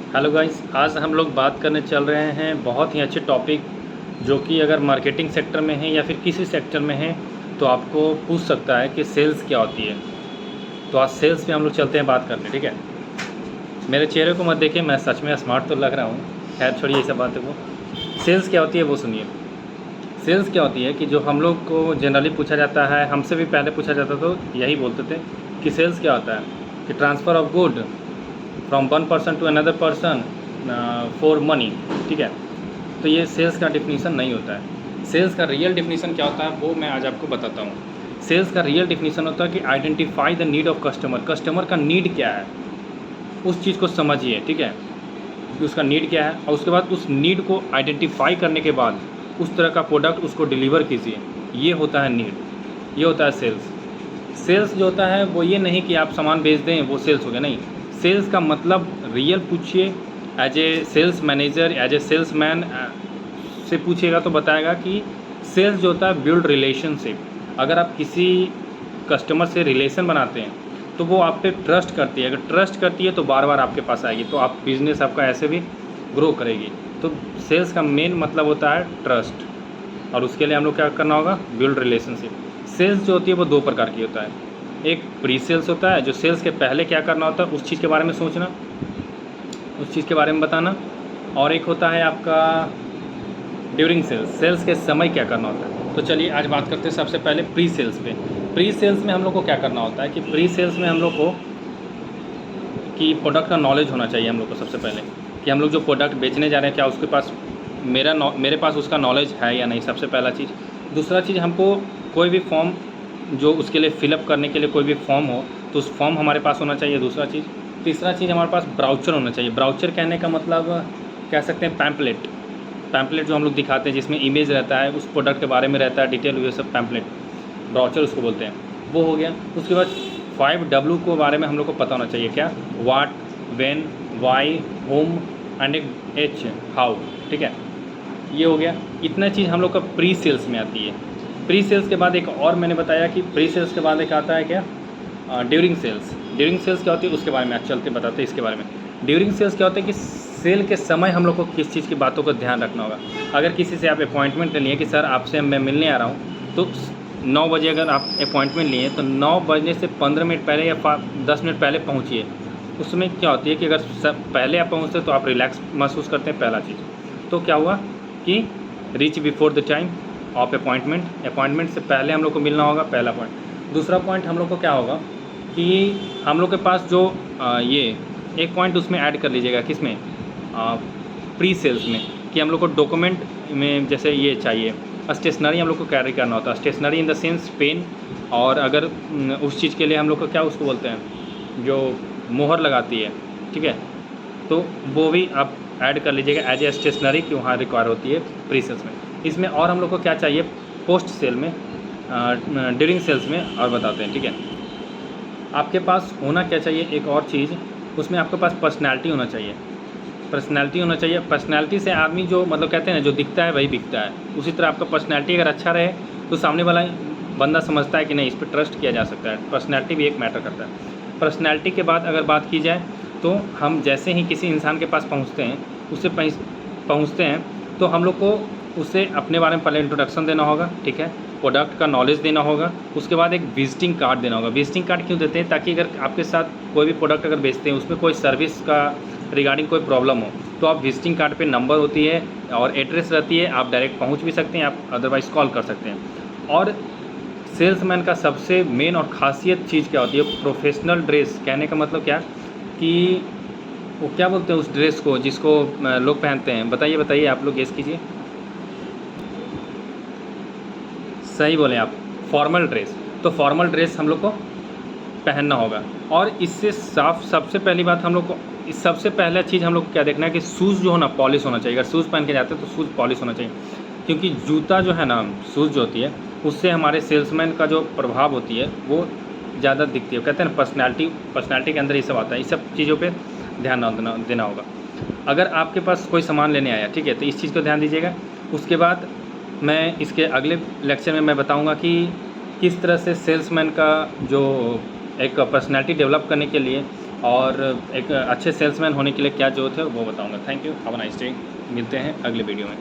Hello guys, आज हम लोग बात करने चल रहे हैं बहुत ही अच्छे टॉपिक जो कि अगर मार्केटिंग सेक्टर में है या फिर किसी सेक्टर में है तो आपको पूछ सकता है कि सेल्स क्या होती है। तो आज सेल्स पे हम लोग चलते हैं बात करने, ठीक है। मेरे चेहरे को मत देखिए, मैं सच में स्मार्ट तो लग रहा हूँ। खैर छोड़िए ये सब बातें को। सेल्स क्या होती है वो सुनिए। सेल्स क्या होती है कि जो हम लोग को जनरली पूछा जाता है, हमसे भी पहले पूछा जाता तो यही बोलते थे कि सेल्स क्या होता है कि transfer of good from one person to another person for money, ठीक है। तो ये सेल्स का डिफिनीसन नहीं होता है। सेल्स का रियल डिफिनीसन क्या होता है वो मैं आज आपको बताता हूँ। सेल्स का रियल डिफिनीसन होता है कि identify the need of customer. Customer का नीड क्या है उस चीज़ को समझिए, ठीक है, कि उसका नीड क्या है, और उसके बाद उस नीड को आइडेंटिफाई करने के बाद उस तरह का प्रोडक्ट उसको डिलीवर कीजिए। ये होता है नीड, ये होता है सेल्स। सेल्स जो होता है वो ये नहीं कि आप सामान बेच दें वो सेल्स हो गया, नहीं। सेल्स का मतलब रियल पूछिए, as a sales manager, as a salesman से पूछिएगा तो बताएगा कि सेल्स जो होता है बिल्ड रिलेशनशिप। अगर आप किसी कस्टमर से रिलेशन बनाते हैं तो वो आप पे ट्रस्ट करती है। अगर ट्रस्ट करती है तो बार बार आपके पास आएगी, तो आप बिज़नेस आपका ऐसे भी ग्रो करेगी। तो सेल्स का मेन मतलब होता है ट्रस्ट, और उसके लिए हम लोग क्या करना होगा, बिल्ड रिलेशनशिप। सेल्स जो होती है वो दो प्रकार की होता है। एक प्री सेल्स होता है, जो सेल्स के पहले क्या करना होता है उस चीज़ के बारे में सोचना, उस चीज़ के बारे में बताना। और एक होता है आपका ड्यूरिंग सेल्स, सेल्स के समय क्या करना होता है। तो चलिए आज बात करते हैं सबसे पहले प्री सेल्स पे। प्री सेल्स में हम लोग को क्या करना होता है कि प्री सेल्स में हम लोग को कि प्रोडक्ट का नॉलेज होना चाहिए हम लोग को सबसे पहले, कि हम लोग जो प्रोडक्ट बेचने जा रहे हैं क्या उसके पास मेरे पास उसका नॉलेज है या नहीं, सबसे पहला चीज़। दूसरा चीज़, हमको कोई भी फॉर्म जो उसके लिए फिलअप करने के लिए कोई भी फॉर्म हो तो उस फॉर्म हमारे पास होना चाहिए, दूसरा चीज़। तीसरा चीज़, हमारे पास ब्राउचर होना चाहिए। ब्राउचर कहने का मतलब कह सकते हैं पैम्पलेट। पैम्पलेट जो हम लोग दिखाते हैं जिसमें इमेज रहता है, उस प्रोडक्ट के बारे में रहता है डिटेल, ये सब पैम्पलेट, ब्राउचर उसको बोलते हैं, वो हो गया। उसके बाद 5W को बारे में हम लोग को पता होना चाहिए, क्या, what, when, why, whom and which, how, ठीक है, ये हो गया। इतना चीज़ हम लोग का प्री सेल्स में आती है। प्री सेल्स के बाद एक और मैंने बताया कि प्री सेल्स के बाद एक आता है क्या, ड्यूरिंग सेल्स। ड्यूरिंग सेल्स क्या होती है उसके बारे में आज चलते बताते हैं इसके बारे में। ड्यूरिंग सेल्स क्या होता है कि सेल के समय हम लोग को किस चीज़ की बातों का ध्यान रखना होगा। अगर किसी से आप अपॉइंटमेंट ले लिए कि सर आपसे मैं मिलने आ रहा हूँ, तो 9 बजे अगर आप अपॉइंटमेंट लिए तो 9 बजने से 15 मिनट पहले या 10 मिनट पहले पहुँचिए। उसमें क्या होती है कि अगर सब पहले आप पहुँचते तो आप रिलैक्स महसूस करते हैं, पहला चीज़। तो क्या हुआ कि reach before the time of appointment, appointment से पहले हम लोग को मिलना होगा, पहला पॉइंट। दूसरा पॉइंट हम लोग को क्या होगा कि हम लोग के पास जो ये एक पॉइंट उसमें ऐड कर लीजिएगा, किसमें, प्री सेल्स में, कि हम लोग को डॉक्यूमेंट में जैसे ये चाहिए, स्टेशनरी हम लोग को कैरी करना होता है। Stationery in the sense pen, और अगर उस चीज़ के लिए हम लोग को क्या उसको बोलते हैं जो मोहर लगाती है, ठीक है, तो वो भी आप ऐड कर लीजिएगा एज ए स्टेशनरी कि वहाँ रिक्वायर होती है प्री सेल्स में। इसमें और हम लोग को क्या चाहिए पोस्ट सेल में, ड्यूरिंग सेल्स में, और बताते हैं, ठीक है। आपके पास होना क्या चाहिए, एक और चीज़, उसमें आपके पास पर्सनैलिटी होना चाहिए। पर्सनैलिटी होना चाहिए। पर्सनैलिटी से आदमी जो मतलब कहते हैं ना, जो दिखता है वही बिकता है। उसी तरह आपका पर्सनैलिटी अगर अच्छा रहे तो सामने वाला बंदा समझता है कि नहीं, इस पर ट्रस्ट किया जा सकता है। पर्सनैलिटी भी एक मैटर करता है। पर्सनैलिटी के बाद अगर बात की जाए तो हम जैसे ही किसी इंसान के पास पहुंचते हैं, उससे पहुंचते हैं तो हम लोग को उसे अपने बारे में पहले इंट्रोडक्शन देना होगा, ठीक है, प्रोडक्ट का नॉलेज देना होगा। उसके बाद एक विजिटिंग कार्ड देना होगा। विजिटिंग कार्ड क्यों देते हैं, ताकि अगर आपके साथ कोई भी प्रोडक्ट अगर बेचते हैं उसमें कोई सर्विस का रिगार्डिंग कोई प्रॉब्लम हो तो आप विजिटिंग कार्ड पे नंबर होती है और एड्रेस रहती है, आप डायरेक्ट पहुंच भी सकते हैं, आप अदरवाइज़ कॉल कर सकते हैं। और सेल्समैन का सबसे मेन और ख़ासियत चीज़ क्या होती है, प्रोफेशनल ड्रेस। कहने का मतलब क्या कि वो क्या बोलते हैं उस ड्रेस को जिसको लोग पहनते हैं, बताइए बताइए, आप लोग गेस कीजिए। सही बोले आप, फॉर्मल ड्रेस। तो फॉर्मल ड्रेस हम लोग को पहनना होगा। और इससे साफ सबसे पहली बात हम लोग को, इस सबसे पहला चीज़ हम लोग को क्या देखना है कि शूज़ जो हो ना पॉलिश होना चाहिए। अगर शूज़ पहन के जाते हैं तो शूज़ पॉलिश होना चाहिए, क्योंकि जूता जो है ना, शूज़ जो होती है उससे हमारे सेल्समैन का जो प्रभाव होती है वो ज़्यादा दिखती है। कहते हैं ना पर्सनैलिटी के अंदर ये सब आता है। इस सब चीज़ों पर ध्यान देना होगा। अगर आपके पास कोई सामान लेने आया, ठीक है, तो इस चीज़ को ध्यान दीजिएगा। उसके बाद मैं इसके अगले लेक्चर में मैं बताऊंगा कि किस तरह से सेल्समैन का जो एक पर्सनैलिटी डेवलप करने के लिए और एक अच्छे सेल्समैन होने के लिए क्या ज़रूरत है वो बताऊँगा। Thank you, have a nice day. मिलते हैं अगले वीडियो में।